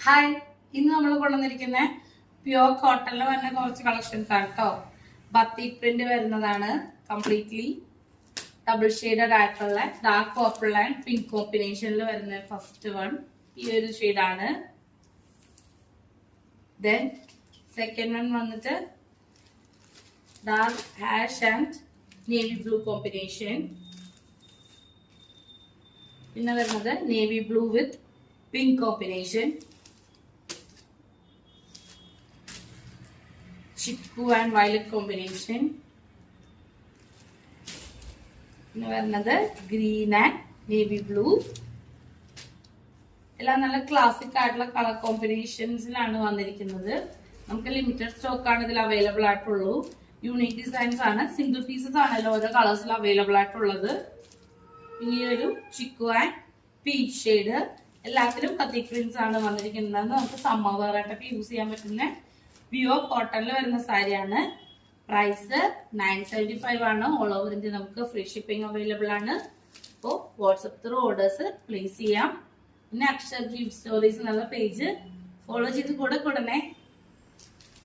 Hi, ഇന്ന് നമ്മൾ കൊണ്ടുവന്നിരിക്കുന്ന pure കോട്ടണിൽ വരുന്ന കുറച്ച് കളക്ഷൻസ് ആണ് കേട്ടോ. ബത്തിക് പ്രിന്റ് വരുന്നതാണ്. കംപ്ലീറ്റ്ലി ഡബിൾ ഷെയ്ഡഡ് ആയിട്ടുള്ള ഡാർക്ക് പർപ്പിൾ ആൻഡ് പിങ്ക് കോമ്പിനേഷനിൽ വരുന്ന ഫസ്റ്റ് വൺ ഈ ഒരു ഷെയ്ഡാണ്. ദെൻ സെക്കൻഡ് വൺ വന്നിട്ട് dark ash and navy blue combination. പിന്നെ വരുന്നത് navy blue with pink combination. Chikoo and violet combination. പിന്നെ വരുന്നത് ഗ്രീൻ ആൻഡ് നേവി ബ്ലൂ. എല്ലാം നല്ല ക്ലാസിക് ആയിട്ടുള്ള കളർ കോമ്പിനേഷൻസിലാണ് വന്നിരിക്കുന്നത്. നമുക്ക് ലിമിറ്റഡ് സ്റ്റോക്ക് ആണ് ഇതിൽ അവൈലബിൾ ആയിട്ടുള്ളൂ. യൂണിക് ഡിസൈൻസ് ആണ്, സിംഗിൾ പീസസ് ആണല്ലോ ഓരോ കളേഴ്സിൽ അവൈലബിൾ ആയിട്ടുള്ളത്. ഇനി ഒരു ചിക്കു ആൻഡ് പീച്ച് ഷെയ്ഡ്. എല്ലാത്തിലും ബത്തിക് പ്രിന്റ്സ് ആണ് വന്നിരിക്കുന്നത്. നമുക്ക് സമ്മർ വെയർ ആയിട്ടൊക്കെ യൂസ് ചെയ്യാൻ പറ്റുന്ന പ്യുവർ കോട്ടണിൽ വരുന്ന സാരിയാണ്. പ്രൈസ് 975 ആണ്. ഓൾ ഓവർ ഇന്ത്യ നമുക്ക് ഫ്രീ ഷിപ്പിംഗ് അവൈലബിൾ ആണ്. അപ്പോൾ വാട്സപ്പ് ത്രൂ ഓർഡേഴ്സ് പ്ലേസ് ചെയ്യാം. പിന്നെ അക്ഷർ ഗിഫ്റ്റ് സ്റ്റോറീസ് എന്നുള്ള പേജ് ഫോളോ ചെയ്ത് കൂടെ